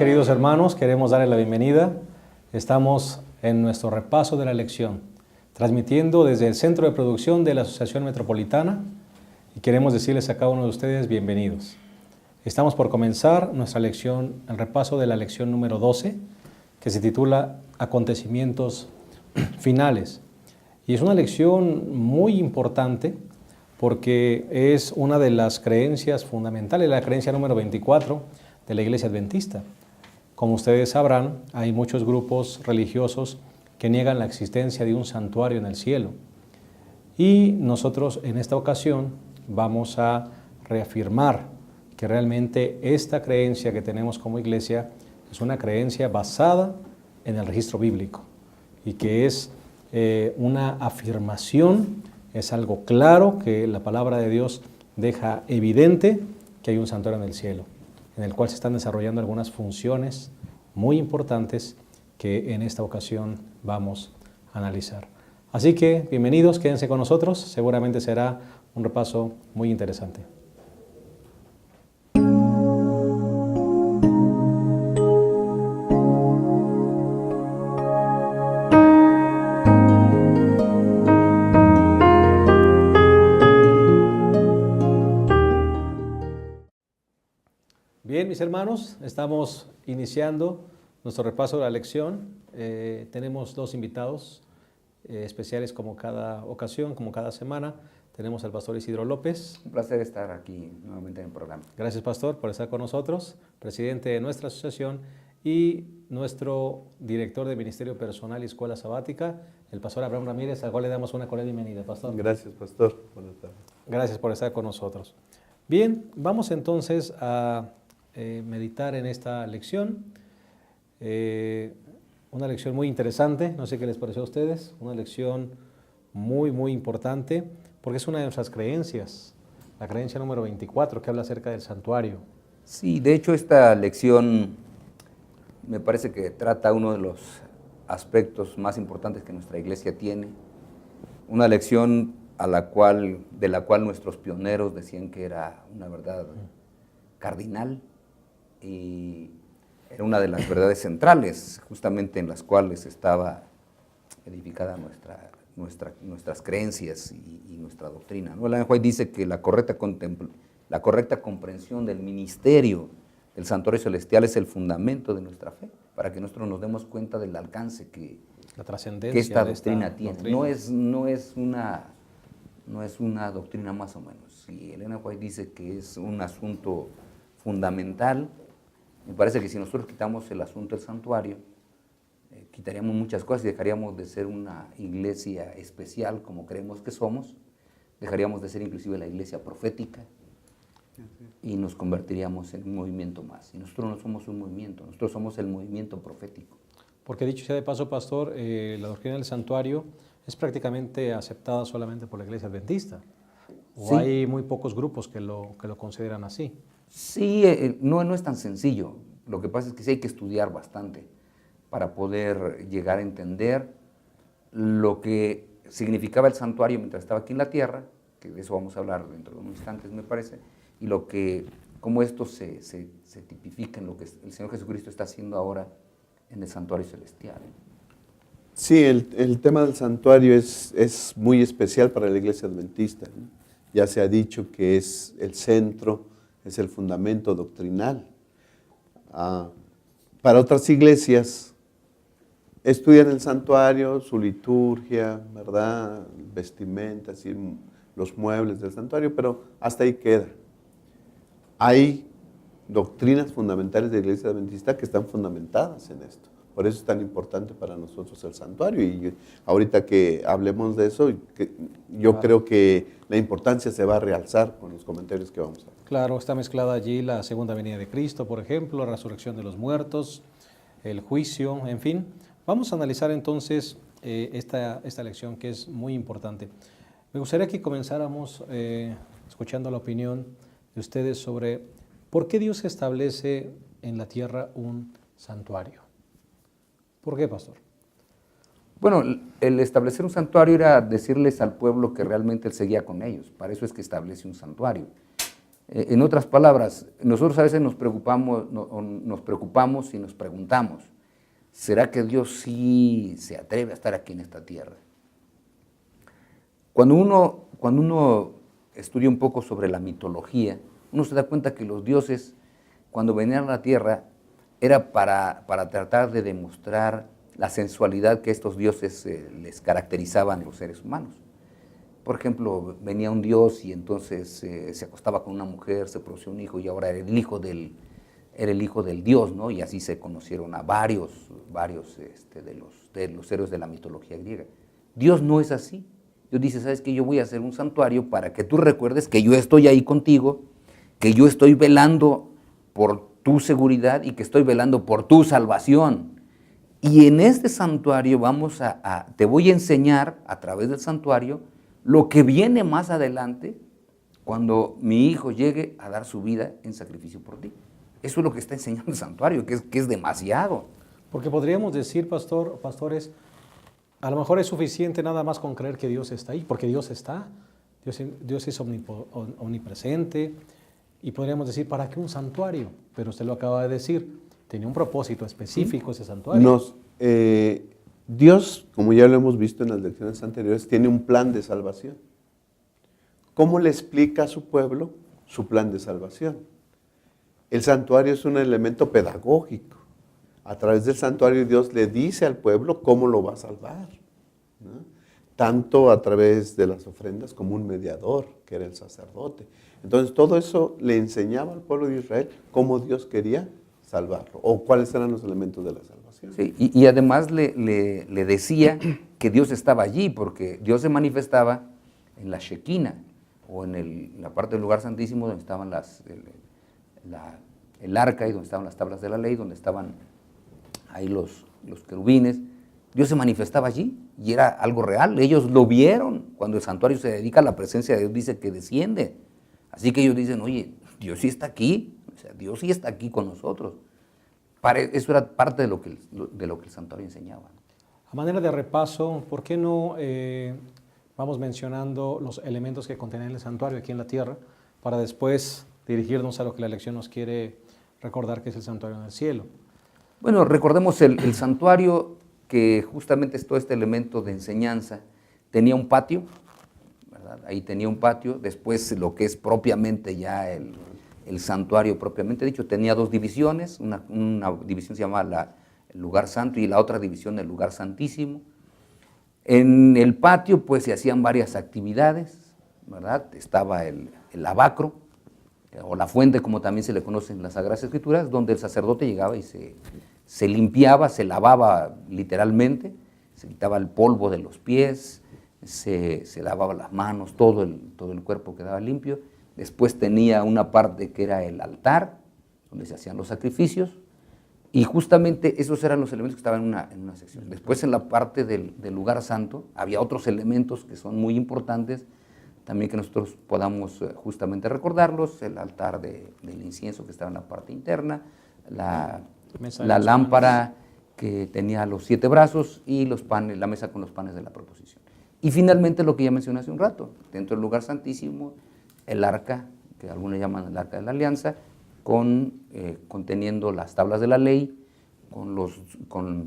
queridos hermanos, queremos darles la bienvenida. Estamos en nuestro repaso de la lección, transmitiendo desde el Centro de Producción de la Asociación Metropolitana, y queremos decirles a cada uno de ustedes bienvenidos. Estamos por comenzar nuestra lección, el repaso de la lección número 12, que se titula Acontecimientos Finales. Y es una lección muy importante porque es una de las creencias fundamentales, la creencia número 24 de la Iglesia Adventista. Como ustedes sabrán, hay muchos grupos religiosos que niegan la existencia de un santuario en el cielo. Y nosotros en esta ocasión vamos a reafirmar que realmente esta creencia que tenemos como iglesia es una creencia basada en el registro bíblico y que es una afirmación, es algo claro que la palabra de Dios deja evidente que hay un santuario en el cielo, en el cual se están desarrollando algunas funciones muy importantes que en esta ocasión vamos a analizar. Así que bienvenidos, quédense con nosotros, seguramente será un repaso muy interesante. Bien, mis hermanos, estamos iniciando nuestro repaso de la lección. Tenemos dos invitados especiales como cada ocasión, como cada semana. Tenemos al pastor Isidro López. Un placer estar aquí nuevamente en el programa. Gracias, pastor, por estar con nosotros, presidente de nuestra asociación, y nuestro director de Ministerio Personal y Escuela Sabática, el pastor Abraham Ramírez, al cual le damos una cordial bienvenida, pastor. Gracias, pastor. Buenas tardes. Gracias por estar con nosotros. Bien, vamos entonces a meditar en esta lección. Una lección muy interesante, no sé qué les pareció a ustedes, una lección muy importante, porque es una de nuestras creencias, la creencia número 24, que habla acerca del santuario. Sí, de hecho esta lección me parece que trata uno de los aspectos más importantes que nuestra iglesia tiene, una lección de la cual nuestros pioneros decían que era una verdad cardinal y era una de las verdades centrales, justamente en las cuales estaba edificada nuestras creencias y nuestra doctrina, ¿no? Ellen White dice que la correcta comprensión del ministerio del santuario celestial es el fundamento de nuestra fe, para que nosotros nos demos cuenta del alcance que esta doctrina tiene. No es una doctrina más o menos. Y Ellen White dice que es un asunto fundamental. Me parece que si nosotros quitamos el asunto del santuario, quitaríamos muchas cosas y dejaríamos de ser una iglesia especial como creemos que somos, dejaríamos de ser inclusive la iglesia profética y nos convertiríamos en un movimiento más. Y nosotros no somos un movimiento, nosotros somos el movimiento profético. Porque dicho sea de paso, pastor, la doctrina del santuario es prácticamente aceptada solamente por la iglesia adventista. ¿O sí? Hay muy pocos grupos que lo consideran así? Sí, no es tan sencillo. Lo que pasa es que sí hay que estudiar bastante para poder llegar a entender lo que significaba el santuario mientras estaba aquí en la tierra, que de eso vamos a hablar dentro de unos instantes, me parece, y cómo esto se tipifica en lo que el Señor Jesucristo está haciendo ahora en el santuario celestial. Sí, el tema del santuario es muy especial para la iglesia adventista, ¿no? Ya se ha dicho que es el centro, es el fundamento doctrinal. Para otras iglesias, estudian el santuario, su liturgia, ¿verdad? Vestimentas y los muebles del santuario, pero hasta ahí queda. Hay doctrinas fundamentales de la iglesia adventista que están fundamentadas en esto. Por eso es tan importante para nosotros el santuario. Y ahorita que hablemos de eso, yo creo que la importancia se va a realzar con los comentarios que vamos a hacer. Claro, está mezclada allí la segunda venida de Cristo, por ejemplo, la resurrección de los muertos, el juicio, en fin. Vamos a analizar entonces esta lección que es muy importante. Me gustaría que comenzáramos escuchando la opinión de ustedes sobre por qué Dios establece en la tierra un santuario. ¿Por qué, pastor? Bueno, el establecer un santuario era decirles al pueblo que realmente Él seguía con ellos. Para eso es que establece un santuario. En otras palabras, nosotros a veces nos preocupamos y nos preguntamos, ¿será que Dios sí se atreve a estar aquí en esta tierra? Cuando uno estudia un poco sobre la mitología, uno se da cuenta que los dioses, cuando venían a la tierra, era para tratar de demostrar la sensualidad que estos dioses les caracterizaban a los seres humanos. Por ejemplo, venía un dios y entonces se acostaba con una mujer, se produjo un hijo y ahora era el hijo del dios, ¿no? Y así se conocieron a varios de los héroes de la mitología griega. Dios no es así. Dios dice, ¿sabes qué? Yo voy a hacer un santuario para que tú recuerdes que yo estoy ahí contigo, que yo estoy velando por tu seguridad y que estoy velando por tu salvación. Y en este santuario te voy a enseñar a través del santuario lo que viene más adelante cuando mi hijo llegue a dar su vida en sacrificio por ti. Eso es lo que está enseñando el santuario, que es demasiado. Porque podríamos decir, pastores, a lo mejor es suficiente nada más con creer que Dios está ahí, porque Dios está, Dios es omnipresente, y podríamos decir, ¿para qué un santuario? Pero usted lo acaba de decir, tenía un propósito específico ese santuario. Dios, como ya lo hemos visto en las lecciones anteriores, tiene un plan de salvación. ¿Cómo le explica a su pueblo su plan de salvación? El santuario es un elemento pedagógico. A través del santuario Dios le dice al pueblo cómo lo va a salvar, ¿no? Tanto a través de las ofrendas como un mediador, que era el sacerdote. Entonces todo eso le enseñaba al pueblo de Israel cómo Dios quería salvarlo, o cuáles eran los elementos de la salvación. Sí, y además le decía que Dios estaba allí, porque Dios se manifestaba en la Shekinah, o en la parte del lugar santísimo donde estaban el arca y donde estaban las tablas de la ley, donde estaban ahí los querubines. Dios se manifestaba allí y era algo real. Ellos lo vieron. Cuando el santuario se dedica a la presencia de Dios, dice que desciende. Así que ellos dicen, oye, Dios sí está aquí. O sea, Dios sí está aquí con nosotros. Eso era parte de lo que el santuario enseñaba. A manera de repaso, ¿por qué no vamos mencionando los elementos que contiene el santuario aquí en la tierra para después dirigirnos a lo que la lección nos quiere recordar, que es el santuario en el cielo? Bueno, recordemos el santuario, que justamente es todo este elemento de enseñanza. Tenía un patio, ¿verdad? Ahí tenía un patio. Después lo que es propiamente ya el santuario propiamente dicho, tenía dos divisiones. Una división se llamaba el lugar santo y la otra división el lugar santísimo. En el patio pues se hacían varias actividades, ¿verdad? Estaba el lavacro, o la fuente, como también se le conoce en las Sagradas Escrituras, donde el sacerdote llegaba y se limpiaba, se lavaba literalmente, se quitaba el polvo de los pies, se lavaba las manos, todo el cuerpo quedaba limpio. Después tenía una parte que era el altar, donde se hacían los sacrificios, y justamente esos eran los elementos que estaban en una sección. Después en la parte del lugar santo había otros elementos que son muy importantes, también que nosotros podamos justamente recordarlos: el altar del incienso que estaba en la parte interna, la lámpara que tenía los 7 brazos y los panes, la mesa con los panes de la proposición. Y finalmente lo que ya mencioné hace un rato, dentro del lugar santísimo, el arca, que algunos llaman el arca de la alianza, conteniendo las tablas de la ley,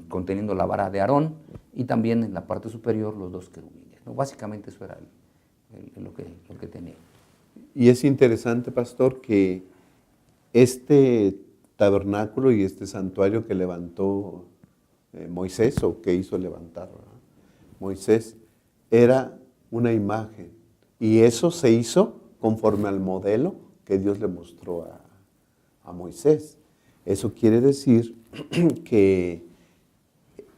conteniendo la vara de Aarón, y también en la parte superior los 2 querubines, ¿no? Básicamente eso era lo que tenía. Y es interesante, pastor, que este tabernáculo y este santuario que levantó Moisés, o que hizo levantar, ¿verdad?, Moisés, era una imagen, y eso se hizo conforme al modelo que Dios le mostró a Moisés. Eso quiere decir que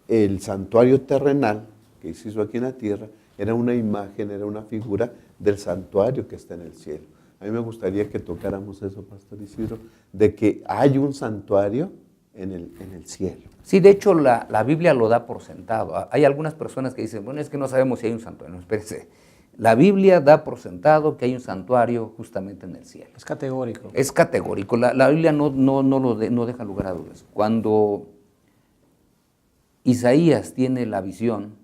el santuario terrenal que se hizo aquí en la tierra era una imagen, era una figura del santuario que está en el cielo. A mí me gustaría que tocáramos eso, Pastor Isidro, de que hay un santuario en el cielo. Sí, de hecho la Biblia lo da por sentado. Hay algunas personas que dicen, bueno, es que no sabemos si hay un santuario. No, espérense. La Biblia da por sentado que hay un santuario justamente en el cielo. Es categórico. Es categórico. La Biblia no deja lugar a dudas. Cuando Isaías tiene la visión,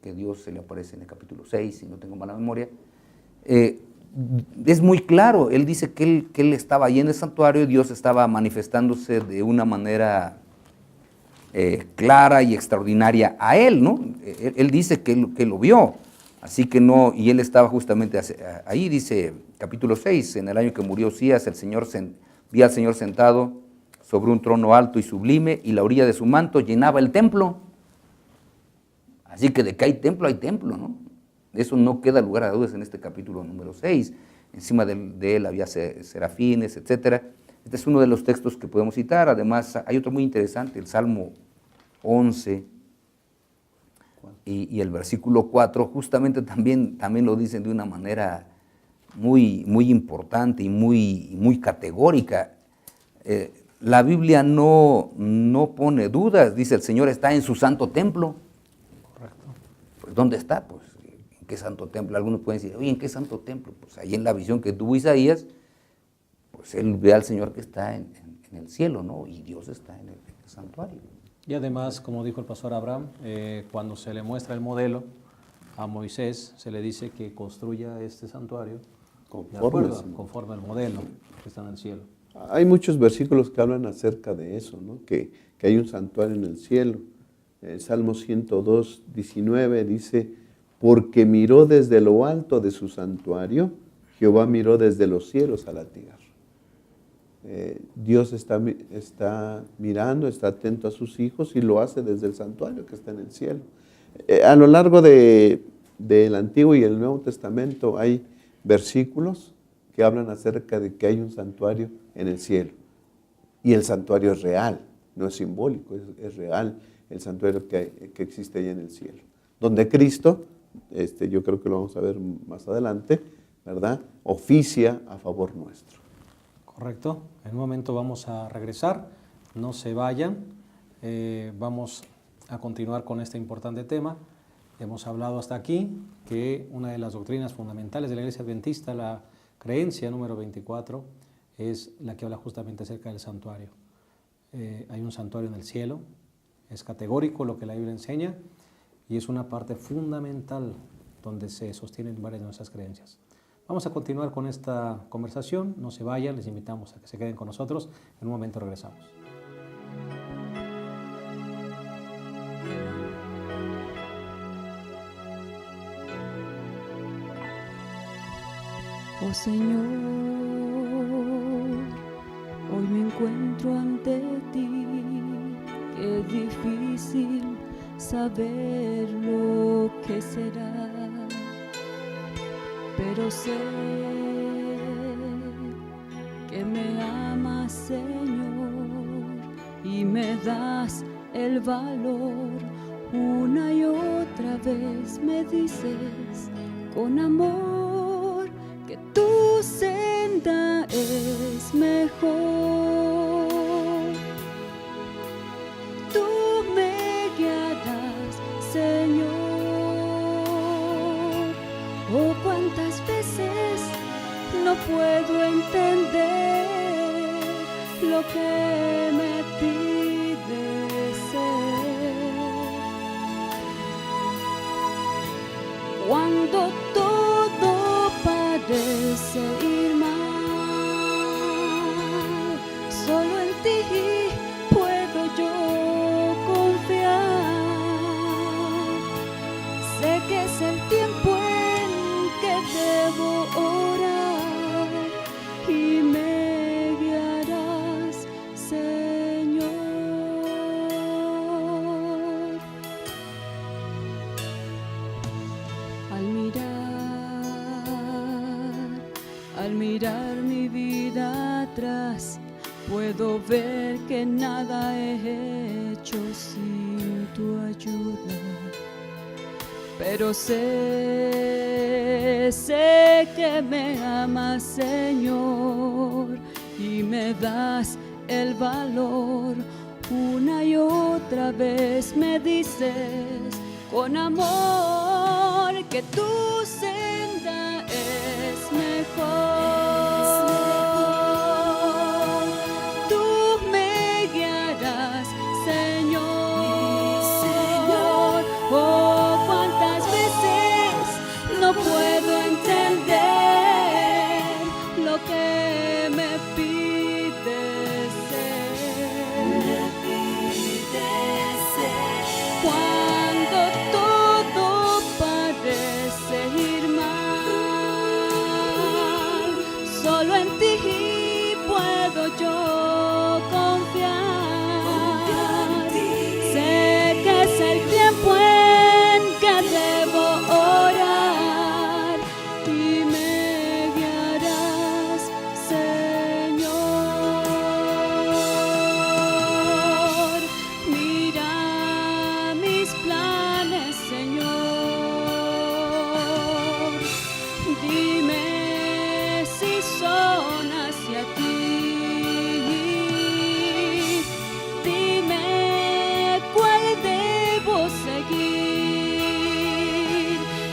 que Dios se le aparece en el capítulo 6, si no tengo mala memoria, es muy claro. Él dice que él estaba ahí en el santuario y Dios estaba manifestándose de una manera clara y extraordinaria a él, ¿no? Él dice que lo vio, así que no, y él estaba justamente ahí, dice capítulo 6, en el año que murió Usías, vi al Señor sentado sobre un trono alto y sublime, y la orilla de su manto llenaba el templo. Así que de que hay templo, ¿no? De eso no queda lugar a dudas en este capítulo número 6. Encima de él había serafines, etc. Este es uno de los textos que podemos citar. Además, hay otro muy interesante, el Salmo 11 y el versículo 4, justamente también lo dicen de una manera muy, muy importante y muy categórica. La Biblia no pone dudas, dice el Señor está en su santo templo. Correcto. Pues, ¿dónde está? Pues, ¿en qué santo templo? Algunos pueden decir, oye, ¿en qué santo templo? Pues ahí en la visión que tuvo Isaías, pues él ve al Señor que está en el cielo, ¿no? Y Dios está en el santuario. Y además, como dijo el pastor Abraham, cuando se le muestra el modelo a Moisés, se le dice que construya este santuario conforme al modelo que está en el cielo. Hay muchos versículos que hablan acerca de eso, ¿no? Que hay un santuario en el cielo. Salmo 102, 19 dice, porque miró desde lo alto de su santuario, Jehová miró desde los cielos a la tierra. Dios está mirando, está atento a sus hijos y lo hace desde el santuario que está en el cielo. A lo largo del Antiguo y el Nuevo Testamento hay versículos que hablan acerca de que hay un santuario en el cielo. Y el santuario es real, no es simbólico, es real el santuario que existe allá en el cielo. Donde Cristo, yo creo que lo vamos a ver más adelante, ¿verdad? Oficia a favor nuestro. Correcto. En un momento vamos a regresar, no se vayan, vamos a continuar con este importante tema. Hemos hablado hasta aquí que una de las doctrinas fundamentales de la Iglesia Adventista, la creencia número 24, es la que habla justamente acerca del santuario. Hay un santuario en el cielo, es categórico lo que la Biblia enseña y es una parte fundamental donde se sostienen varias de nuestras creencias. Vamos a continuar con esta conversación, no se vayan, les invitamos a que se queden con nosotros, en un momento regresamos. Oh Señor, hoy me encuentro ante ti, qué difícil saber lo que será, pero sé que me amas, Señor, y me das el valor. Una y otra vez me dices con amor que tu senda es mejor. Tú me guiarás, Señor. Oh, cuántas veces no puedo entender lo que me pides ser. Cuando todo parece ir mal, solo en ti puedo yo confiar. Sé que es el tiempo en que debo orar y me guiarás, Señor. Al mirar mi vida atrás, puedo ver que nada he hecho sin tu ayuda. Pero sé que me amas, Señor, y me das el valor. Una y otra vez me dices con amor que tu senda es mejor. Tú me guiarás, Señor. Oh, cuántas veces no puedo entender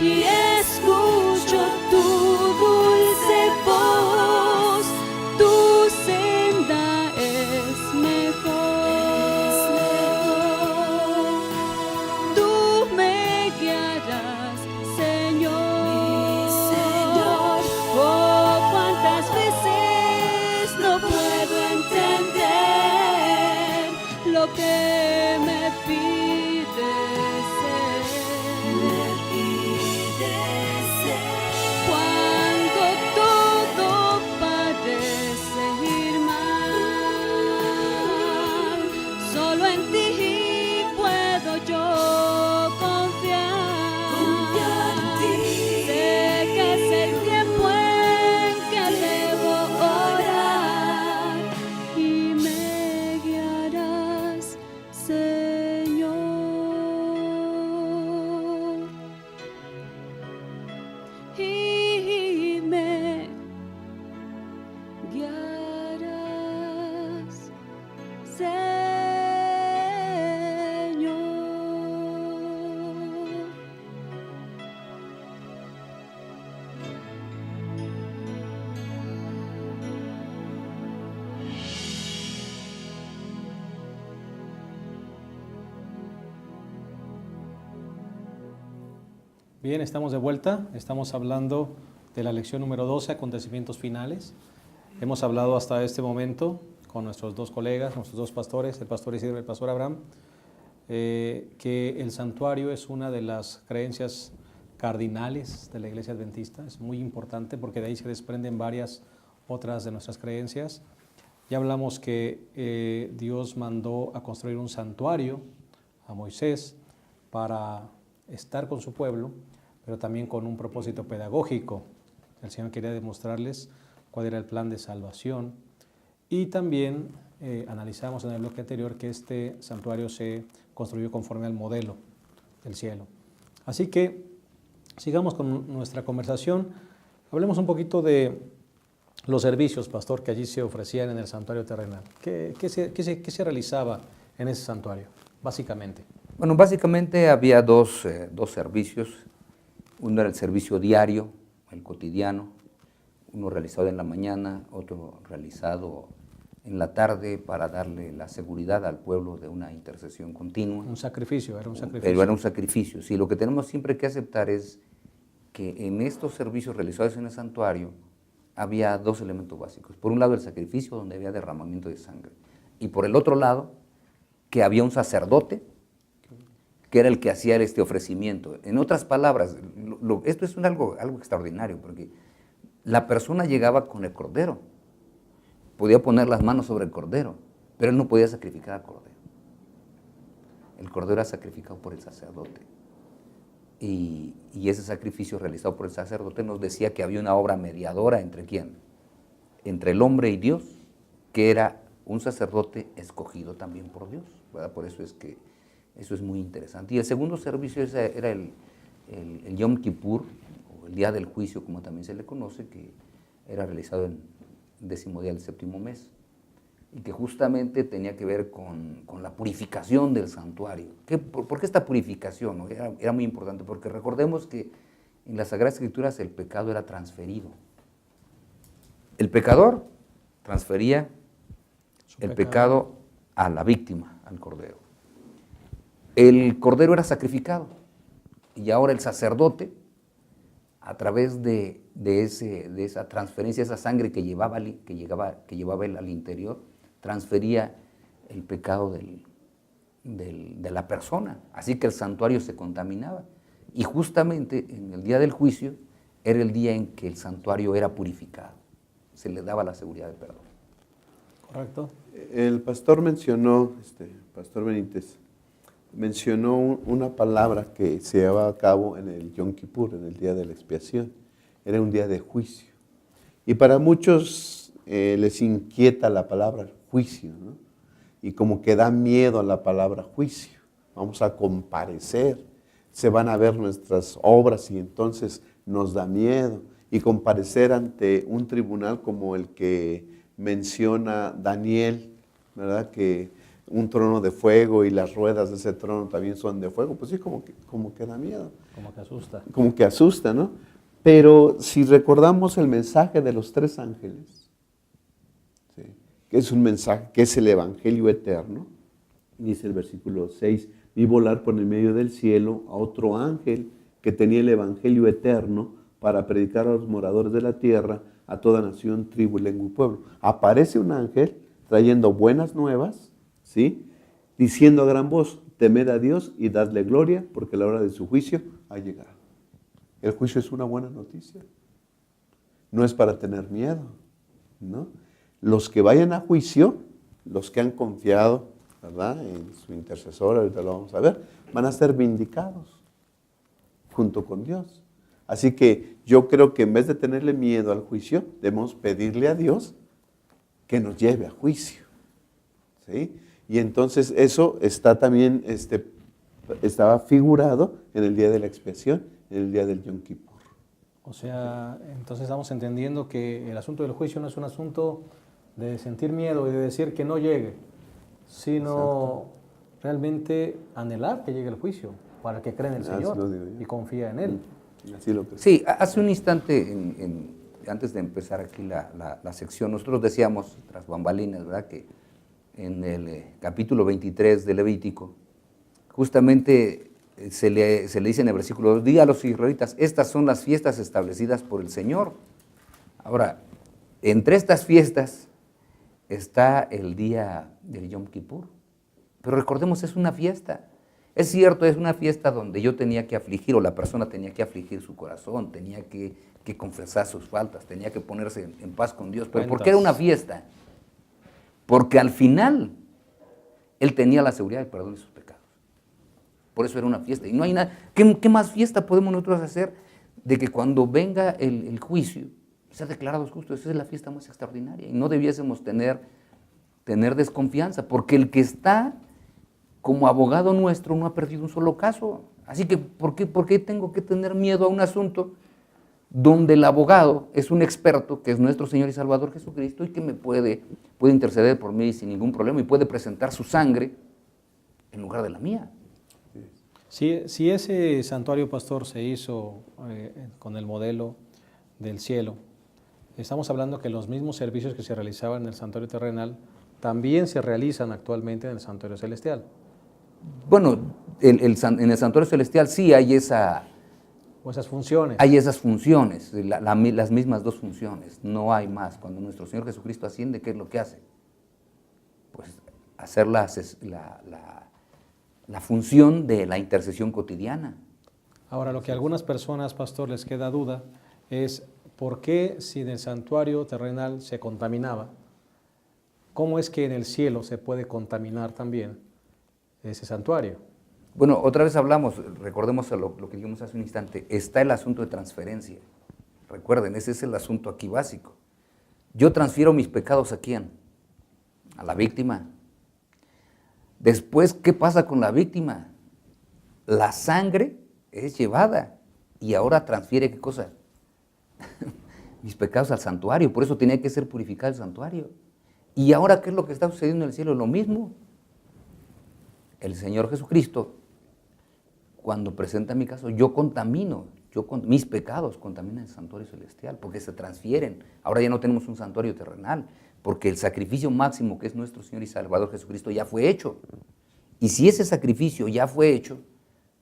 y escucho tu dulce voz, tu senda es mejor. Tú me guiarás, Señor. Oh, cuántas veces no puedo entender lo que me pides ser. Cuando todo parece ir mal, solo en ti puedo yo confiar. Sé que es el tiempo en que debo orar y me guiarás, Señor. Y me guiarás, Señor. Bien, estamos de vuelta. Estamos hablando de la lección número 12, acontecimientos finales. Hemos hablado hasta este momento con nuestros dos colegas, nuestros dos pastores, el pastor Isidro y el pastor Abraham, que el santuario es una de las creencias cardinales de la Iglesia Adventista. Es muy importante porque de ahí se desprenden varias otras de nuestras creencias. Ya hablamos que Dios mandó a construir un santuario a Moisés para estar con su pueblo, pero también con un propósito pedagógico. El Señor quería demostrarles cuál era el plan de salvación. Y también analizamos en el bloque anterior que este santuario se construyó conforme al modelo del cielo. Así que sigamos con nuestra conversación. Hablemos un poquito de los servicios, pastor, que allí se ofrecían en el santuario terrenal. ¿Qué se realizaba en ese santuario, básicamente? Bueno, básicamente había dos servicios. Uno era el servicio diario, el cotidiano, uno realizado en la mañana, otro realizado en la tarde para darle la seguridad al pueblo de una intercesión continua. Un sacrificio, era un sacrificio. Pero era un sacrificio. Sí, lo que tenemos siempre que aceptar es que en estos servicios realizados en el santuario había dos elementos básicos. Por un lado, el sacrificio, donde había derramamiento de sangre. Y por el otro lado, que había un sacerdote, que era el que hacía este ofrecimiento. En otras palabras, esto es algo extraordinario, porque la persona llegaba con el cordero, podía poner las manos sobre el cordero, pero él no podía sacrificar al cordero. El cordero era sacrificado por el sacerdote. Y ese sacrificio realizado por el sacerdote nos decía que había una obra mediadora entre ¿quién? Entre el hombre y Dios, que era un sacerdote escogido también por Dios, ¿verdad? Por eso es que eso es muy interesante. Y el segundo servicio era el Yom Kippur, o el día del juicio, como también se le conoce, que era realizado en 10º día del 7º mes, y que justamente tenía que ver con la purificación del santuario. ¿Por qué esta purificación? ¿No? Era muy importante, porque recordemos que en las Sagradas Escrituras el pecado era transferido. El pecador transfería el pecado a la víctima, al cordero. El cordero era sacrificado y ahora el sacerdote, a través de esa transferencia, esa sangre que llevaba él al interior, transfería el pecado de la persona. Así que el santuario se contaminaba. Y justamente en el día del juicio era el día en que el santuario era purificado. Se le daba la seguridad de perdón. Correcto. El pastor mencionó, pastor Benítez, mencionó una palabra que se llevaba a cabo en el Yom Kippur, en el día de la expiación. Era un día de juicio. Y para muchos les inquieta la palabra juicio, ¿no? Y como que da miedo a la palabra juicio. Vamos a comparecer, se van a ver nuestras obras y entonces nos da miedo. Y comparecer ante un tribunal como el que menciona Daniel, ¿verdad? Que un trono de fuego y las ruedas de ese trono también son de fuego, pues sí, como que da miedo. Como que asusta. Como que asusta, ¿no? Pero si recordamos el mensaje de los 3 ángeles, ¿sí?, que es un mensaje, que es el Evangelio eterno, dice el versículo 6, vi volar por el medio del cielo a otro ángel que tenía el Evangelio eterno para predicar a los moradores de la tierra, a toda nación, tribu, lengua y pueblo. Aparece un ángel trayendo buenas nuevas, ¿sí?, diciendo a gran voz, temed a Dios y dadle gloria, porque la hora de su juicio ha llegado. El juicio es una buena noticia. No es para tener miedo, ¿no? Los que vayan a juicio, los que han confiado, ¿verdad?, en su intercesor, ahorita lo vamos a ver, van a ser vindicados junto con Dios. Así que yo creo que en vez de tenerle miedo al juicio, debemos pedirle a Dios que nos lleve a juicio, ¿sí? Y entonces eso está también, estaba figurado en el día de la expiación, en el día del Yom Kippur. O sea, entonces estamos entendiendo que el asunto del juicio no es un asunto de sentir miedo y de decir que no llegue, sino realmente anhelar que llegue el juicio, para que cree en el Señor y confía en Él. Así lo creo. Sí, hace un instante, antes de empezar aquí la sección, nosotros decíamos, tras bambalinas, ¿verdad?, que en el capítulo 23 de Levítico, justamente se le dice en el versículo 2, di a los israelitas, estas son las fiestas establecidas por el Señor. Ahora, entre estas fiestas está el día del Yom Kippur, pero recordemos, es una fiesta. Es cierto, es una fiesta donde yo tenía que afligir, o la persona tenía que afligir su corazón, tenía que confesar sus faltas, tenía que ponerse en paz con Dios. ¿Pero por qué era una fiesta? Porque al final él tenía la seguridad del perdón de sus pecados. Por eso era una fiesta. Y no hay nada. ¿Qué más fiesta podemos nosotros hacer de que cuando venga el juicio, ser declarados justos? Esa es la fiesta más extraordinaria. Y no debiésemos tener desconfianza, porque el que está como abogado nuestro no ha perdido un solo caso. Así que, ¿por qué tengo que tener miedo a un asunto donde el abogado es un experto, que es nuestro Señor y Salvador Jesucristo, y que me puede interceder por mí sin ningún problema y puede presentar su sangre en lugar de la mía? Si ese santuario, pastor, se hizo con el modelo del cielo, estamos hablando que los mismos servicios que se realizaban en el santuario terrenal también se realizan actualmente en el santuario celestial. Bueno, en el santuario celestial sí hay esas funciones. Hay esas funciones, las mismas 2 funciones, no hay más. Cuando nuestro Señor Jesucristo asciende, ¿qué es lo que hace? Pues hacer la función de la intercesión cotidiana. Ahora, lo que a algunas personas, pastor, les queda duda es ¿por qué si en el santuario terrenal se contaminaba, cómo es que en el cielo se puede contaminar también ese santuario? Bueno, otra vez hablamos, recordemos lo que dijimos hace un instante, está el asunto de transferencia. Recuerden, ese es el asunto aquí básico. Yo transfiero mis pecados ¿a quién? A la víctima. Después, ¿qué pasa con la víctima? La sangre es llevada y ahora transfiere ¿qué cosa? Mis pecados al santuario, por eso tenía que ser purificado el santuario. ¿Y ahora qué es lo que está sucediendo en el cielo? Lo mismo. El Señor Jesucristo, cuando presenta mi caso, mis pecados contaminan el santuario celestial, porque se transfieren. Ahora ya no tenemos un santuario terrenal, porque el sacrificio máximo que es nuestro Señor y Salvador Jesucristo ya fue hecho. Y si ese sacrificio ya fue hecho,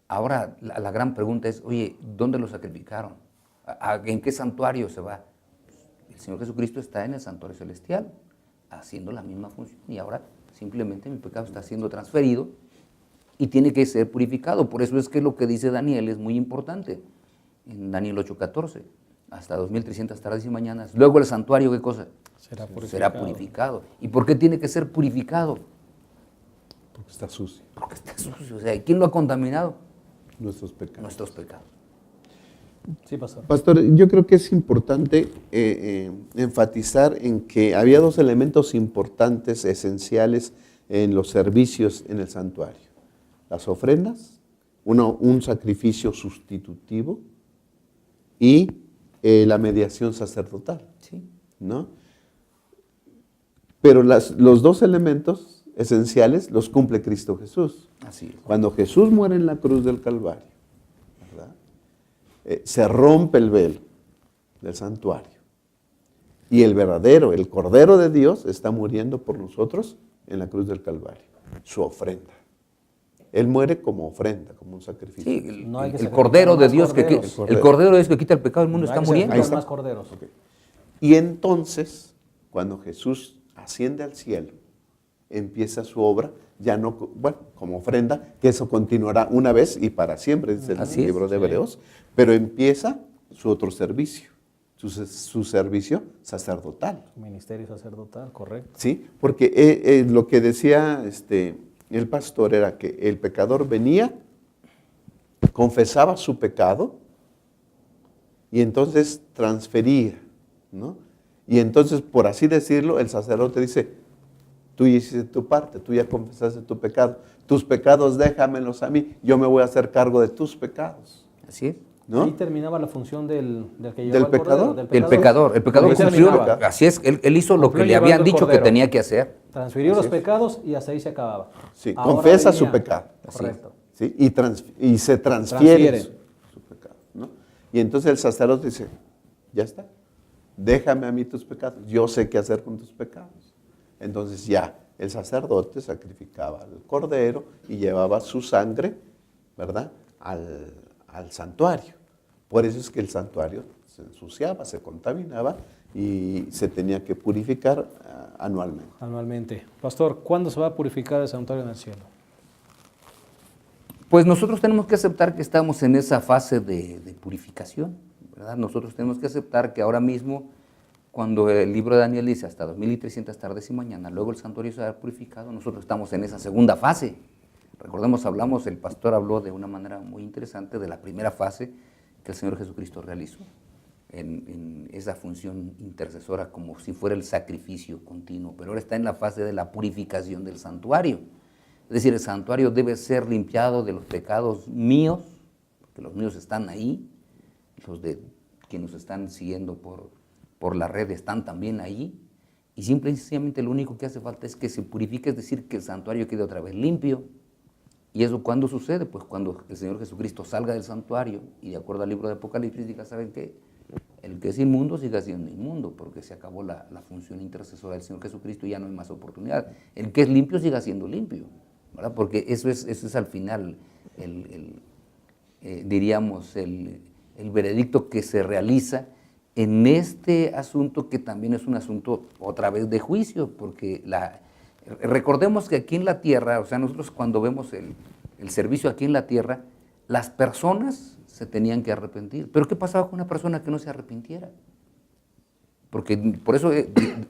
ahora la gran pregunta es, oye, ¿dónde lo sacrificaron? ¿En qué santuario se va? El Señor Jesucristo está en el santuario celestial, haciendo la misma función, y ahora simplemente mi pecado está siendo transferido y tiene que ser purificado. Por eso es que lo que dice Daniel es muy importante. En Daniel 8:14, hasta 2300 tardes y mañanas. Luego el santuario, ¿qué cosa? Será purificado. ¿Y por qué tiene que ser purificado? Porque está sucio. Porque está sucio. O sea, ¿quién lo ha contaminado? Nuestros pecados. Nuestros pecados. Sí, pastor. Pastor, yo creo que es importante enfatizar en que había 2 elementos importantes, esenciales en los servicios en el santuario. Las ofrendas, un sacrificio sustitutivo y la mediación sacerdotal, Sí. ¿no? Pero los 2 elementos esenciales los cumple Cristo Jesús. Así es. Cuando Jesús muere en la cruz del Calvario, ¿verdad? Se rompe el velo del santuario. Y el verdadero, el Cordero de Dios, está muriendo por nosotros en la cruz del Calvario, su ofrenda. Él muere como ofrenda, como un sacrificio. Sí, el Cordero de Dios, el Cordero de Dios que quita el pecado del mundo está muriendo. Ahí está. Más corderos. Okay. Y entonces, cuando Jesús asciende al cielo, empieza su obra, ya no, bueno, como ofrenda, que eso continuará una vez y para siempre, dice el libro de Hebreos, pero empieza su otro servicio, su servicio sacerdotal. Ministerio sacerdotal, correcto. Sí, porque lo que decía el pastor era que el pecador venía, confesaba su pecado y entonces transfería, ¿no? Y entonces, por así decirlo, el sacerdote dice, tú ya hiciste tu parte, tú ya confesaste tu pecado, tus pecados déjamelos a mí, yo me voy a hacer cargo de tus pecados. Así es. ¿No? Ahí terminaba la función del que llevaba ¿Del pecador? Cordero, El pecador cumplió, así es, él hizo lo que le habían dicho que tenía que hacer. Transfirió los pecados y hasta ahí se acababa. Sí, Ahora confesa venía, su pecado. Correcto. ¿Sí? Y se transfiere su pecado, ¿no? Y entonces el sacerdote dice, ya está, déjame a mí tus pecados, yo sé qué hacer con tus pecados. Entonces ya el sacerdote sacrificaba al cordero y llevaba su sangre, ¿verdad?, al santuario. Por eso es que el santuario se ensuciaba, se contaminaba y se tenía que purificar anualmente. Anualmente. Pastor, ¿cuándo se va a purificar el santuario en el cielo? Pues nosotros tenemos que aceptar que estamos en esa fase de purificación, ¿verdad? Nosotros tenemos que aceptar que ahora mismo, cuando el libro de Daniel dice hasta 2300 tardes y mañana, luego el santuario se va a purificado, nosotros estamos en esa segunda fase. Recordemos, el pastor habló de una manera muy interesante de la primera fase que el Señor Jesucristo realizó en esa función intercesora como si fuera el sacrificio continuo, pero ahora está en la fase de la purificación del santuario. Es decir, el santuario debe ser limpiado de los pecados míos, porque los míos están ahí, los de quienes nos están siguiendo por la red están también ahí, y simple y sencillamente lo único que hace falta es que se purifique, es decir, que el santuario quede otra vez limpio. ¿Y eso cuándo sucede? Pues cuando el Señor Jesucristo salga del santuario y de acuerdo al libro de Apocalipsis diga, ¿saben qué? El que es inmundo siga siendo inmundo porque se acabó la función intercesora del Señor Jesucristo y ya no hay más oportunidad. El que es limpio siga siendo limpio, ¿verdad? Porque eso es al final diríamos el veredicto que se realiza en este asunto que también es un asunto otra vez de juicio, porque recordemos que aquí en la tierra, o sea, nosotros cuando vemos el servicio aquí en la tierra, las personas se tenían que arrepentir. Pero ¿qué pasaba con una persona que no se arrepintiera? Porque por eso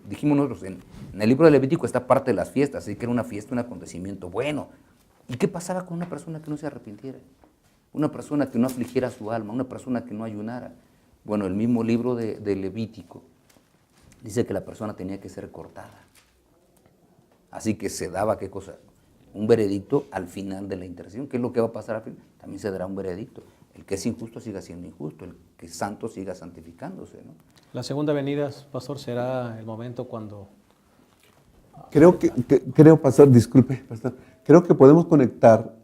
dijimos nosotros, en el libro de Levítico está parte de las fiestas, así que era una fiesta, un acontecimiento bueno. ¿Y qué pasaba con una persona que no se arrepintiera? Una persona que no afligiera su alma, una persona que no ayunara. Bueno, el mismo libro de Levítico dice que la persona tenía que ser cortada. Así que se daba, ¿qué cosa? Un veredicto al final de la intercesión. ¿Qué es lo que va a pasar al final? También se dará un veredicto. El que es injusto siga siendo injusto, el que es santo siga santificándose, ¿no? La segunda venida, pastor, será el momento cuando... Creo, pastor, disculpe, pastor, creo que podemos conectar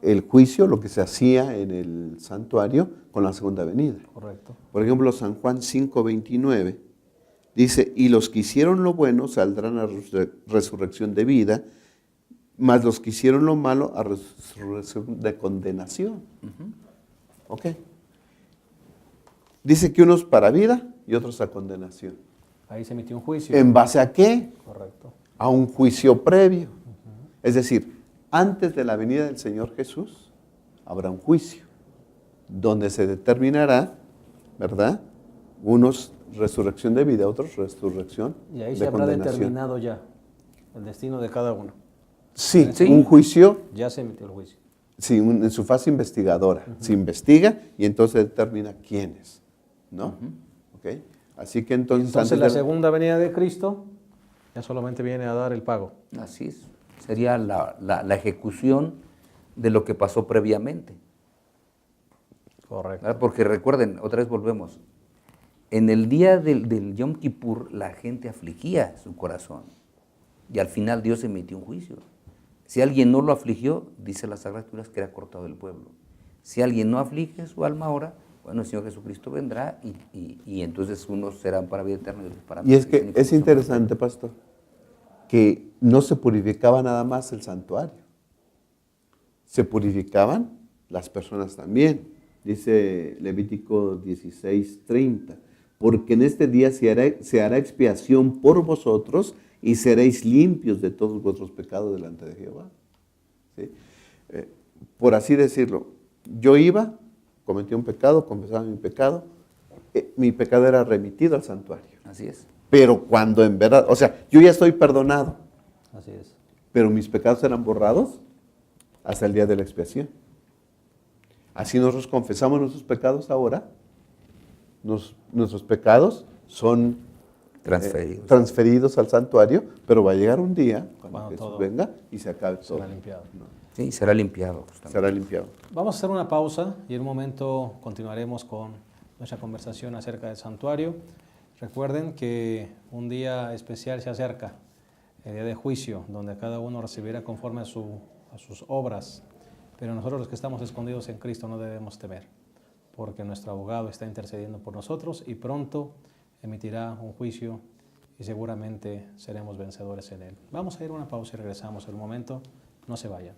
el juicio, lo que se hacía en el santuario, con la segunda venida. Correcto. Por ejemplo, San Juan 5:29 dice, y los que hicieron lo bueno saldrán a resurrección de vida, mas los que hicieron lo malo a resurrección de condenación. ¿Ok? Dice que unos para vida y otros a condenación. Ahí se emitió un juicio. ¿En base a qué? Correcto. A un juicio previo. Es decir, antes de la venida del Señor Jesús habrá un juicio donde se determinará, ¿verdad? Unos resurrección de vida, otros resurrección de condenación. Y ahí se habrá determinado ya el destino de cada uno. Sí, un juicio. Ya se emitió el juicio. Sí, en su fase investigadora. Se investiga y entonces determina quiénes, ¿no? ¿Okay? Así que entonces la segunda venida de Cristo ya solamente viene a dar el pago. Así es. Sería la ejecución de lo que pasó previamente. Correcto. ¿Verdad? Porque recuerden, otra vez volvemos, en el día del Yom Kippur la gente afligía su corazón. y al final Dios emitió un juicio. Si alguien no lo afligió, dice las Sagradas Escrituras que era cortado del pueblo. Si alguien no aflige su alma ahora, bueno, el Señor Jesucristo vendrá y entonces unos serán para vida eterna y otros para... Y es que es interesante, pastor, que no se purificaba nada más el santuario, se purificaban las personas también. Dice Levítico 16:30, porque en este día se hará expiación por vosotros y seréis limpios de todos vuestros pecados delante de Jehová. ¿Sí? Por así decirlo, yo iba, cometí un pecado, confesaba mi pecado era remitido al santuario. Así es. Pero cuando en verdad, o sea, yo ya estoy perdonado. Así es. Pero mis pecados eran borrados hasta el día de la expiación. Así nosotros confesamos nuestros pecados ahora. Nuestros pecados son transferidos al santuario, pero va a llegar un día cuando Jesús venga y se acabe todo. Será limpiado. Sí, será limpiado. Justamente. Será limpiado. Vamos a hacer una pausa y en un momento continuaremos con nuestra conversación acerca del santuario. Recuerden que un día especial se acerca, el día de juicio, donde cada uno recibirá conforme a sus obras. Pero nosotros los que estamos escondidos en Cristo no debemos temer, porque nuestro abogado está intercediendo por nosotros y pronto emitirá un juicio y seguramente seremos vencedores en él. Vamos a ir a una pausa y regresamos en un momento. No se vayan.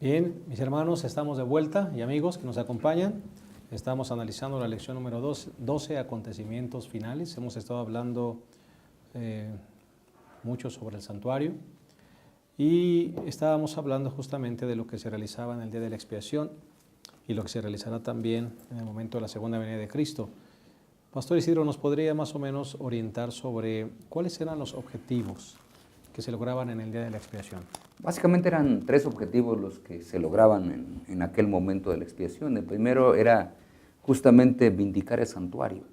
Bien, mis hermanos, estamos de vuelta y amigos que nos acompañan. Estamos analizando la lección número 12, acontecimientos finales. Hemos estado hablando mucho sobre el santuario y estábamos hablando justamente de lo que se realizaba en el día de la expiación y lo que se realizará también en el momento de la segunda venida de Cristo. Pastor Isidro, ¿nos podría más o menos orientar sobre cuáles eran los objetivos que se lograban en el día de la expiación? Básicamente eran 3 objetivos los que se lograban en aquel momento de la expiación. El primero era justamente vindicar el santuario.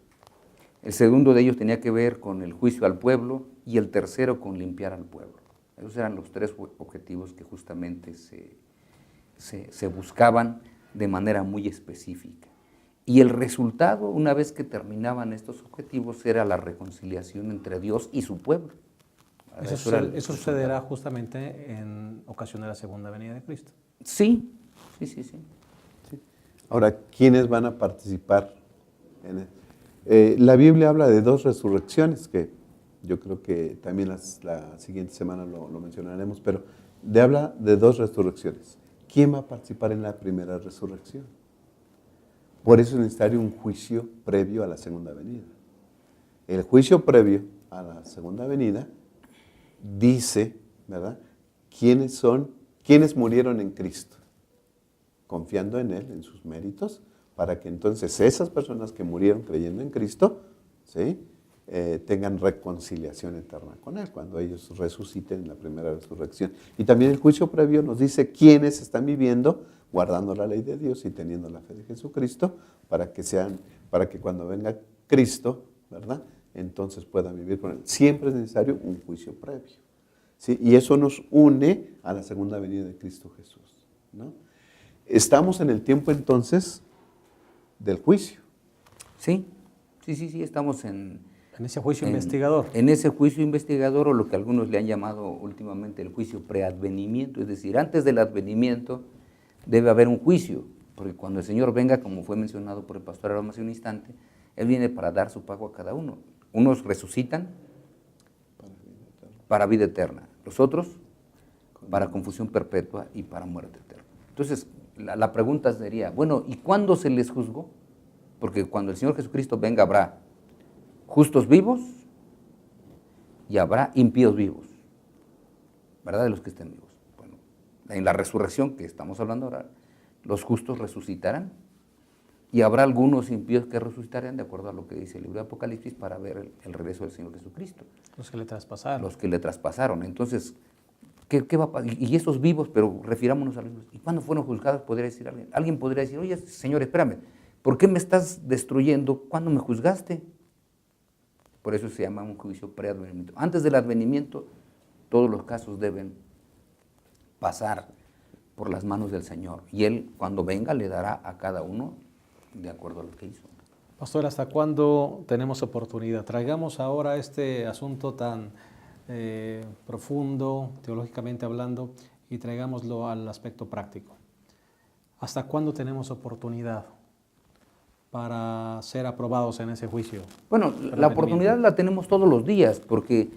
El segundo de ellos tenía que ver con el juicio al pueblo y el tercero con limpiar al pueblo. Esos eran los 3 objetivos que justamente se buscaban de manera muy específica. Y el resultado, una vez que terminaban estos objetivos, era la reconciliación entre Dios y su pueblo. Eso sucederá justamente en ocasión de la segunda venida de Cristo. Sí. Ahora, ¿quiénes van a participar en él? La Biblia habla de 2 resurrecciones, que yo creo que también la siguiente semana lo mencionaremos, pero habla de 2 resurrecciones. ¿Quién va a participar en la primera resurrección? Por eso es necesario un juicio previo a la segunda venida. El juicio previo a la segunda venida dice, ¿verdad?, quiénes murieron en Cristo, confiando en Él, en sus méritos, para que entonces esas personas que murieron creyendo en Cristo, ¿sí?, tengan reconciliación eterna con Él, cuando ellos resuciten en la primera resurrección. Y también el juicio previo nos dice quiénes están viviendo, guardando la ley de Dios y teniendo la fe de Jesucristo, para que cuando venga Cristo, ¿verdad?, entonces puedan vivir con Él. Siempre es necesario un juicio previo, ¿sí? Y eso nos une a la segunda venida de Cristo Jesús, ¿no? Estamos en el tiempo entonces del juicio. Sí, estamos en ese juicio investigador. En ese juicio investigador, o lo que algunos le han llamado últimamente el juicio preadvenimiento, es decir, antes del advenimiento debe haber un juicio, porque cuando el Señor venga, como fue mencionado por el pastor Abraham hace un instante, Él viene para dar su pago a cada uno. Unos resucitan para vida eterna, los otros para confusión perpetua y para muerte eterna. Entonces, la pregunta sería, bueno, ¿y cuándo se les juzgó? Porque cuando el Señor Jesucristo venga habrá justos vivos y habrá impíos vivos, ¿verdad? De los que estén vivos. Bueno, en la resurrección que estamos hablando ahora, los justos resucitarán y habrá algunos impíos que resucitarán de acuerdo a lo que dice el libro de Apocalipsis para ver el regreso del Señor Jesucristo. Los que le traspasaron. Los que le traspasaron. Entonces, ¿qué va a pasar? Y estos vivos, pero refirámonos a los vivos. ¿Y cuándo fueron juzgados? Podría decir alguien. Alguien podría decir, oye, Señor, espérame, ¿por qué me estás destruyendo? ¿Cuándo me juzgaste? Por eso se llama un juicio preadvenimiento. Antes del advenimiento, todos los casos deben pasar por las manos del Señor. Y Él, cuando venga, le dará a cada uno de acuerdo a lo que hizo. Pastor, ¿hasta cuándo tenemos oportunidad? Traigamos ahora este asunto tan profundo, teológicamente hablando, y traigámoslo al aspecto práctico. ¿Hasta cuándo tenemos oportunidad para ser aprobados en ese juicio? Bueno, la oportunidad la tenemos todos los días, porque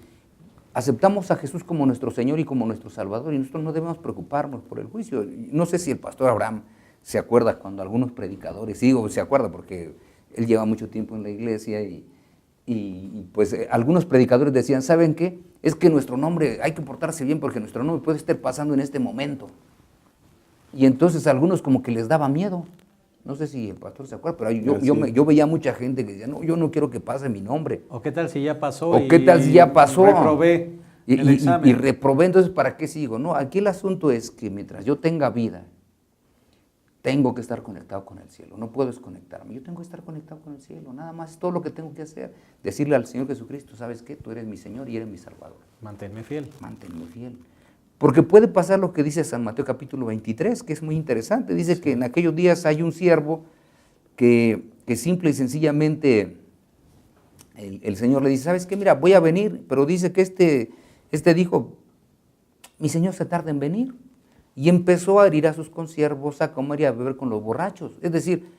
aceptamos a Jesús como nuestro Señor y como nuestro Salvador, y nosotros no debemos preocuparnos por el juicio. No sé si el pastor Abraham se acuerda cuando algunos predicadores, digo, se acuerda porque él lleva mucho tiempo en la iglesia y pues algunos predicadores decían, ¿saben qué? Es que nuestro nombre, hay que portarse bien porque nuestro nombre puede estar pasando en este momento. Y entonces a algunos como que les daba miedo. No sé si el pastor se acuerda, pero yo veía mucha gente que decía, no, yo no quiero que pase mi nombre. ¿O qué tal si ya pasó? ¿O qué tal si ya pasó? Reprobé el examen. Y reprobé, entonces ¿para qué sigo? No, aquí el asunto es que mientras yo tenga vida, tengo que estar conectado con el cielo, no puedo desconectarme, yo tengo que estar conectado con el cielo, nada más, es todo lo que tengo que hacer, decirle al Señor Jesucristo, ¿sabes qué? Tú eres mi Señor y eres mi Salvador. Manténme fiel. Manténme fiel. Porque puede pasar lo que dice San Mateo capítulo 23, que es muy interesante, dice que en aquellos días hay un siervo que simple y sencillamente el Señor le dice, ¿sabes qué? Mira, voy a venir, pero dice que este dijo, mi Señor se tarda en venir. Y empezó a herir a sus consiervos, a comer y a beber con los borrachos. Es decir,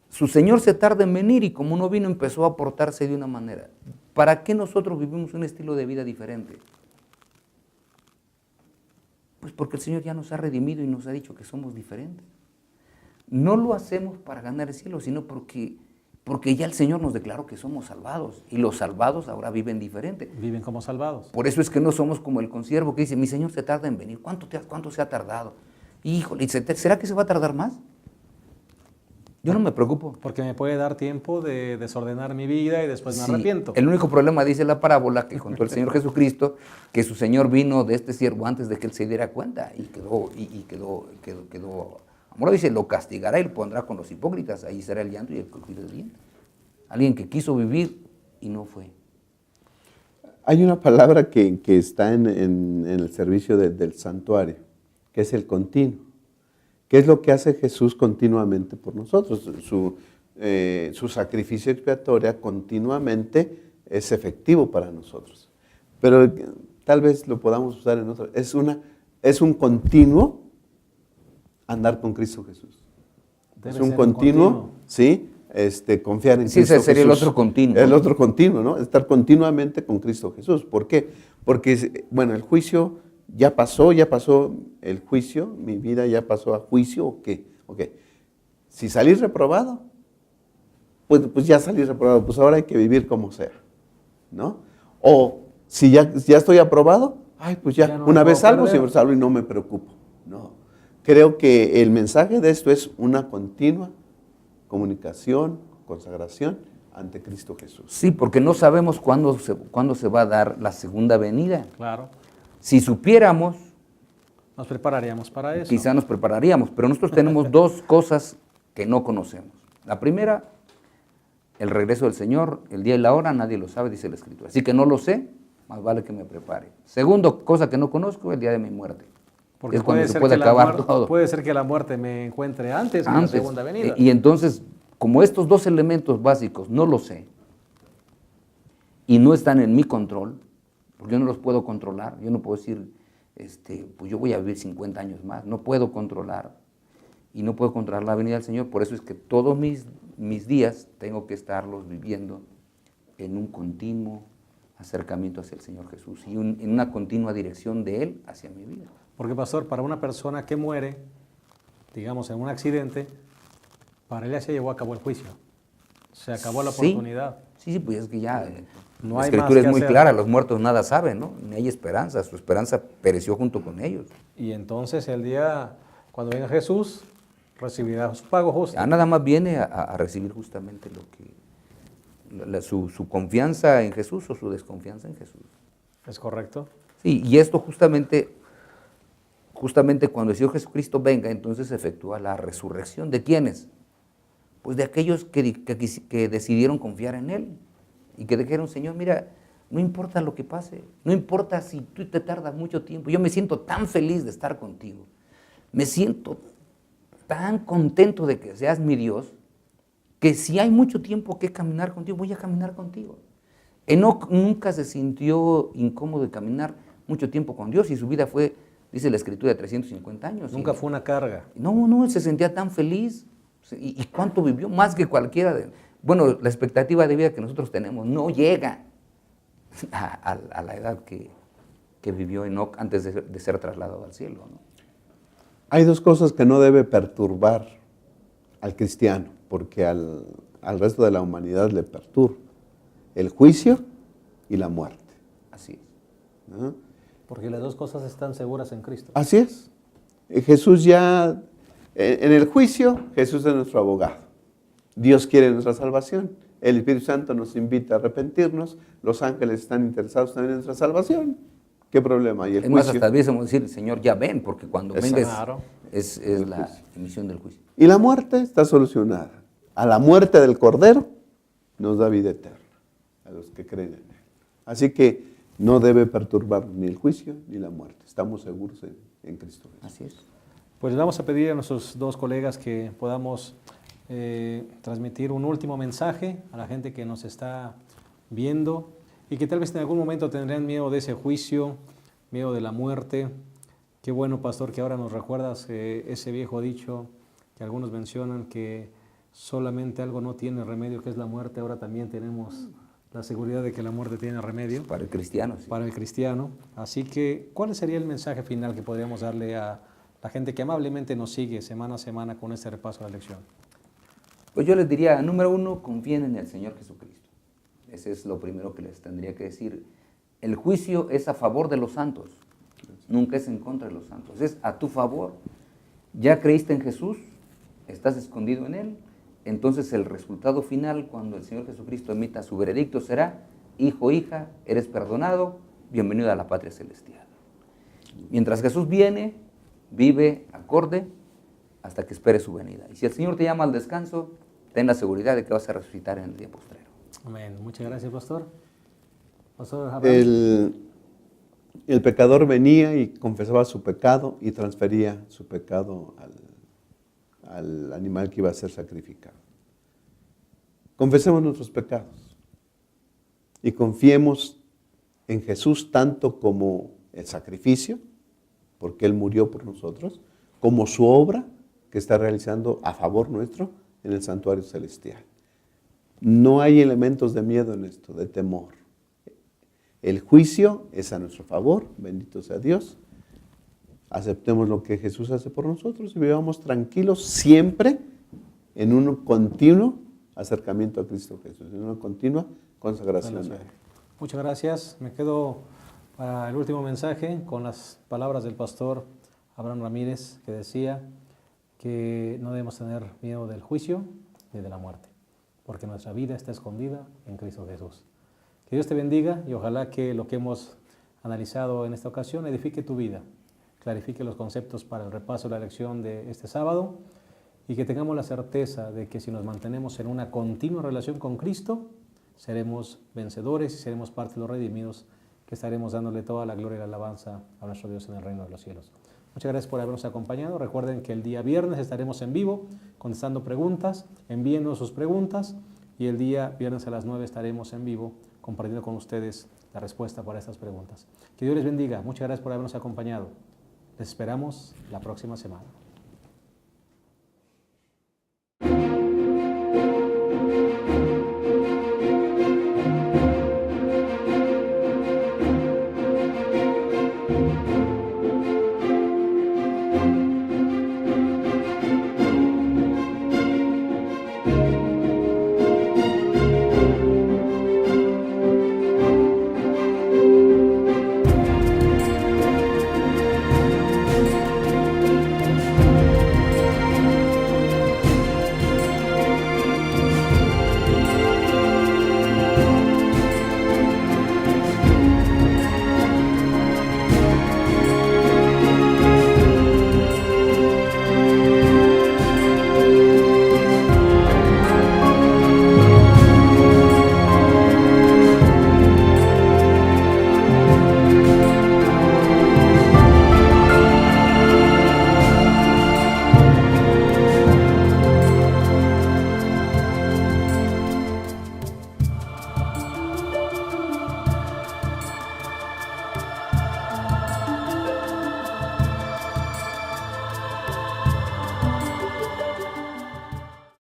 su Señor se tarda en venir y como no vino empezó a portarse de una manera. ¿Para qué nosotros vivimos un estilo de vida diferente? Pues porque el Señor ya nos ha redimido y nos ha dicho que somos diferentes. No lo hacemos para ganar el cielo, sino porque ya el Señor nos declaró que somos salvados y los salvados ahora viven diferente. Viven como salvados. Por eso es que no somos como el consiervo que dice, mi Señor se tarda en venir. ¿Cuánto se ha tardado? Híjole, ¿será que se va a tardar más? Yo no me preocupo. Porque me puede dar tiempo de desordenar mi vida y después me arrepiento. El único problema, dice la parábola que contó el Señor Jesucristo, que su Señor vino de este siervo antes de que él se diera cuenta y quedó amor, dice, lo castigará y lo pondrá con los hipócritas, ahí será el llanto y el crujir de dientes. Alguien que quiso vivir y no fue. Hay una palabra que está en el servicio del santuario, que es el continuo. ¿Qué es lo que hace Jesús continuamente por nosotros? Su sacrificio expiatorio continuamente es efectivo para nosotros. Pero tal vez lo podamos usar en otro. Es un continuo andar con Cristo Jesús. Es un continuo, ¿sí? Confiar en Cristo Jesús. Sí, sería el otro continuo. El otro continuo, ¿no? Estar continuamente con Cristo Jesús. ¿Por qué? Porque, bueno, el juicio ya pasó el juicio, mi vida ya pasó a juicio, ¿o qué? Okay. Si salí reprobado, pues ya salí reprobado, pues ahora hay que vivir como sea, ¿no? O si ya estoy aprobado, pues ya no una vez salvo, siempre salvo y no me preocupo, ¿no? Creo que el mensaje de esto es una continua comunicación, consagración ante Cristo Jesús. Sí, porque no sabemos cuándo se va a dar la segunda venida. Claro. Si supiéramos, nos prepararíamos para eso. Quizá nos prepararíamos, pero nosotros tenemos dos cosas que no conocemos. La primera, el regreso del Señor, el día y la hora, nadie lo sabe, dice la Escritura. Así que no lo sé, más vale que me prepare. Segundo, cosa que no conozco, el día de mi muerte. Porque es cuando se puede acabar todo. Puede ser que la muerte me encuentre antes de la segunda venida. Y entonces, como estos dos elementos básicos no lo sé y no están en mi control, porque yo no los puedo controlar, yo no puedo decir, pues yo voy a vivir 50 años más, no puedo controlar y no puedo controlar la venida del Señor, por eso es que todos mis días tengo que estarlos viviendo en un continuo acercamiento hacia el Señor Jesús y en una continua dirección de Él hacia mi vida. Porque, pastor, para una persona que muere, digamos, en un accidente, para él ya se llevó a cabo el juicio. Se acabó la oportunidad. Sí, pues es que ya no la hay Escritura más es muy hacer. clara, los muertos nada saben, ¿no? Ni hay esperanza, su esperanza pereció junto con ellos. Y entonces el día, cuando venga Jesús, recibirá su pago justo. Ya nada más viene a recibir justamente su confianza en Jesús o su desconfianza en Jesús. ¿Es correcto? Sí, y esto justamente cuando el Señor Jesucristo venga, entonces se efectúa la resurrección. ¿De quiénes? Pues de aquellos que decidieron confiar en Él. y que dijeron, Señor, mira, no importa lo que pase, no importa si tú te tardas mucho tiempo, yo me siento tan feliz de estar contigo, me siento tan contento de que seas mi Dios, que si hay mucho tiempo que caminar contigo, voy a caminar contigo. Enoc nunca se sintió incómodo de caminar mucho tiempo con Dios y su vida fue, dice la Escritura, de 350 años. Nunca fue una carga. No, él se sentía tan feliz. ¿Y cuánto vivió? Más que cualquiera. Bueno, la expectativa de vida que nosotros tenemos no llega a la edad que vivió Enoc antes de ser trasladado al cielo, ¿no? Hay dos cosas que no debe perturbar al cristiano, porque al resto de la humanidad le perturba: el juicio y la muerte. Así es. ¿No? Porque las dos cosas están seguras en Cristo. Así es. Jesús ya, en el juicio, Jesús es nuestro abogado. Dios quiere nuestra salvación. El Espíritu Santo nos invita a arrepentirnos. Los ángeles están interesados también en nuestra salvación. ¿Qué problema hay? Es más, hasta debiésemos decir, Señor, ya ven, porque cuando venga es la emisión del juicio. Y la muerte está solucionada. A la muerte del Cordero nos da vida eterna, a los que creen en Él. Así que no debe perturbar ni el juicio ni la muerte. Estamos seguros en Cristo Jesús. Así es. Pues vamos a pedir a nuestros dos colegas que podamos transmitir un último mensaje a la gente que nos está viendo y que tal vez en algún momento tendrán miedo de ese juicio, miedo de la muerte. Qué bueno, pastor, que ahora nos recuerdas ese viejo dicho que algunos mencionan, que solamente algo no tiene remedio, que es la muerte. Ahora también tenemos la seguridad de que la muerte tiene remedio. Para el cristiano, sí. Para el cristiano. Así que, ¿cuál sería el mensaje final que podríamos darle a la gente que amablemente nos sigue semana a semana con este repaso de la lección? Pues yo les diría, número uno, confíen en el Señor Jesucristo. Ese es lo primero que les tendría que decir. El juicio es a favor de los santos, nunca es en contra de los santos, es a tu favor. Ya creíste en Jesús, estás escondido en Él, entonces el resultado final, cuando el Señor Jesucristo emita su veredicto, será: hijo, hija, eres perdonado, bienvenido a la patria celestial. Mientras Jesús viene, vive acorde hasta que espere su venida. Y si el Señor te llama al descanso, ten la seguridad de que vas a resucitar en el día postrero. Amén. Muchas gracias, pastor. Pastor Abraham. El pecador venía y confesaba su pecado y transfería su pecado al animal que iba a ser sacrificado. Confesemos nuestros pecados y confiemos en Jesús tanto como el sacrificio, porque Él murió por nosotros, como su obra que está realizando a favor nuestro en el santuario celestial. No hay elementos de miedo en esto, de temor. El juicio es a nuestro favor, bendito sea Dios. Aceptemos lo que Jesús hace por nosotros y vivamos tranquilos siempre en un continuo acercamiento a Cristo Jesús, en una continua consagración a Él. Muchas gracias. Me quedo para el último mensaje con las palabras del pastor Abraham Ramírez, que decía que no debemos tener miedo del juicio ni de la muerte, porque nuestra vida está escondida en Cristo Jesús. Que Dios te bendiga y ojalá que lo que hemos analizado en esta ocasión edifique tu vida, clarifique los conceptos para el repaso de la lección de este sábado y que tengamos la certeza de que si nos mantenemos en una continua relación con Cristo, seremos vencedores y seremos parte de los redimidos, que estaremos dándole toda la gloria y la alabanza a nuestro Dios en el reino de los cielos. Muchas gracias por habernos acompañado. Recuerden que el día viernes estaremos en vivo contestando preguntas. Envíennos sus preguntas y el día viernes a las 9 estaremos en vivo compartiendo con ustedes la respuesta para estas preguntas. Que Dios les bendiga. Muchas gracias por habernos acompañado. Les esperamos la próxima semana.